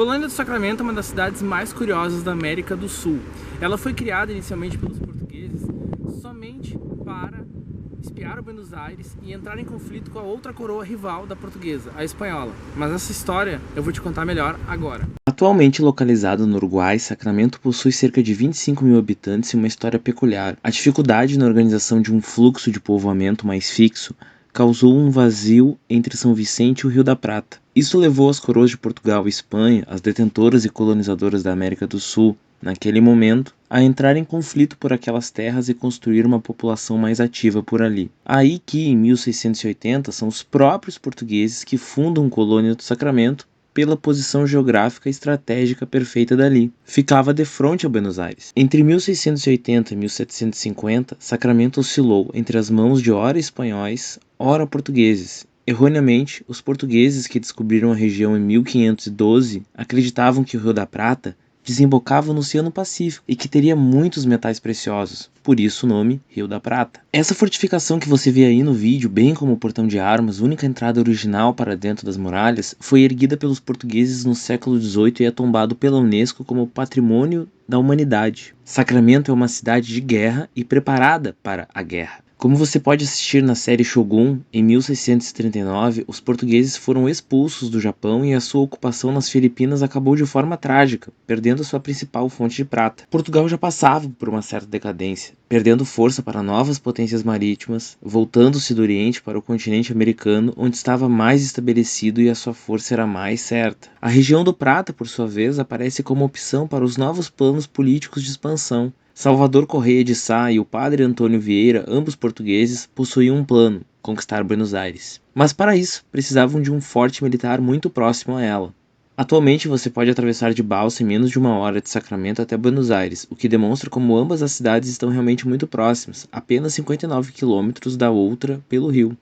Colônia do Sacramento é uma das cidades mais curiosas da América do Sul. Ela foi criada inicialmente pelos portugueses somente para espiar Buenos Aires e entrar em conflito com a outra coroa rival da portuguesa, a espanhola. Mas essa história eu vou te contar melhor agora. Atualmente localizado no Uruguai, Sacramento possui cerca de 25 mil habitantes e uma história peculiar. A dificuldade na organização de um fluxo de povoamento mais fixo causou um vazio entre São Vicente e o Rio da Prata. Isso levou as coroas de Portugal e Espanha, as detentoras e colonizadoras da América do Sul, naquele momento, a entrar em conflito por aquelas terras e construir uma população mais ativa por ali. Aí que, em 1680, são os próprios portugueses que fundam Colônia do Sacramento pela posição geográfica e estratégica perfeita dali. Ficava de frente a Buenos Aires. Entre 1680 e 1750, Sacramento oscilou entre as mãos de ora espanhóis, ora portugueses. Erroneamente, os portugueses que descobriram a região em 1512 acreditavam que o Rio da Prata desembocava no Oceano Pacífico e que teria muitos metais preciosos, por isso o nome Rio da Prata. Essa fortificação que você vê aí no vídeo, bem como o portão de armas, única entrada original para dentro das muralhas, foi erguida pelos portugueses no século XVIII e é tombado pela Unesco como Patrimônio da Humanidade. Sacramento é uma cidade de guerra e preparada para a guerra. Como você pode assistir na série Shogun, em 1639, os portugueses foram expulsos do Japão e a sua ocupação nas Filipinas acabou de forma trágica, perdendo a sua principal fonte de prata. Portugal já passava por uma certa decadência, perdendo força para novas potências marítimas, voltando-se do Oriente para o continente americano, onde estava mais estabelecido e a sua força era mais certa. A região do Prata, por sua vez, aparece como opção para os novos planos políticos de expansão. Salvador Correia de Sá e o padre Antônio Vieira, ambos portugueses, possuíam um plano: conquistar Buenos Aires. Mas para isso, precisavam de um forte militar muito próximo a ela. Atualmente você pode atravessar de balsa em menos de uma hora de Sacramento até Buenos Aires, o que demonstra como ambas as cidades estão realmente muito próximas, apenas 59 quilômetros da outra pelo rio.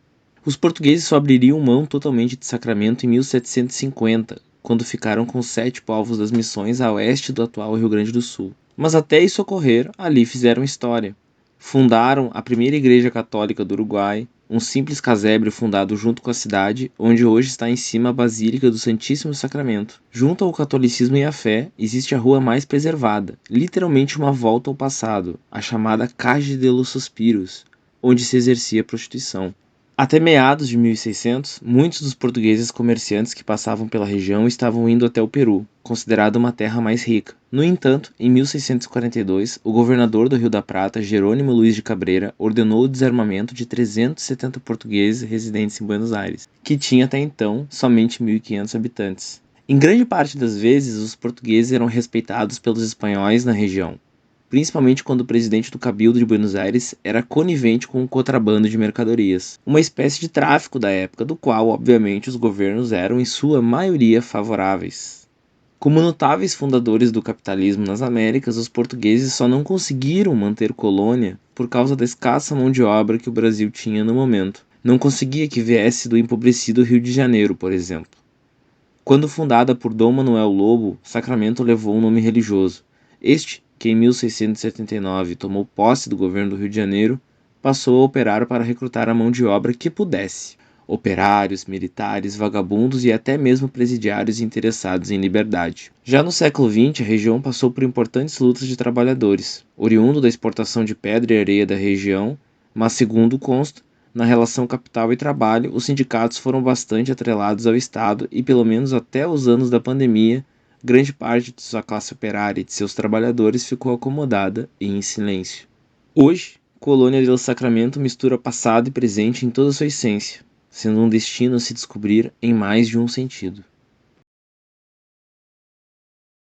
Os portugueses só abririam mão totalmente de Sacramento em 1750, quando ficaram com 7 povos das Missões a oeste do atual Rio Grande do Sul. Mas até isso ocorrer, ali fizeram história. Fundaram a primeira igreja católica do Uruguai, um simples casebre fundado junto com a cidade, onde hoje está em cima a Basílica do Santíssimo Sacramento. Junto ao catolicismo e à fé, existe a rua mais preservada, literalmente uma volta ao passado, a chamada Calle de los Suspiros, onde se exercia a prostituição. Até meados de 1600, muitos dos portugueses comerciantes que passavam pela região estavam indo até o Peru, considerado uma terra mais rica. No entanto, em 1642, o governador do Rio da Prata, Jerônimo Luiz de Cabreira, ordenou o desarmamento de 370 portugueses residentes em Buenos Aires, que tinha até então somente 1.500 habitantes. Em grande parte das vezes, os portugueses eram respeitados pelos espanhóis na região, principalmente quando o presidente do Cabildo de Buenos Aires era conivente com o contrabando de mercadorias, uma espécie de tráfico da época, do qual, obviamente, os governos eram, em sua maioria, favoráveis. Como notáveis fundadores do capitalismo nas Américas, os portugueses só não conseguiram manter colônia por causa da escassa mão de obra que o Brasil tinha no momento. Não conseguia que viesse do empobrecido Rio de Janeiro, por exemplo. Quando fundada por Dom Manuel Lobo, Sacramento levou um nome religioso. Este, que em 1679 tomou posse do governo do Rio de Janeiro, passou a operar para recrutar a mão de obra que pudesse: operários, militares, vagabundos e até mesmo presidiários interessados em liberdade. Já no século XX, a região passou por importantes lutas de trabalhadores, oriundo da exportação de pedra e areia da região, mas segundo consta, na relação capital e trabalho, os sindicatos foram bastante atrelados ao Estado e, pelo menos até os anos da pandemia, grande parte de sua classe operária e de seus trabalhadores ficou acomodada e em silêncio. Hoje, Colônia del Sacramento mistura passado e presente em toda sua essência, sendo um destino a se descobrir em mais de um sentido.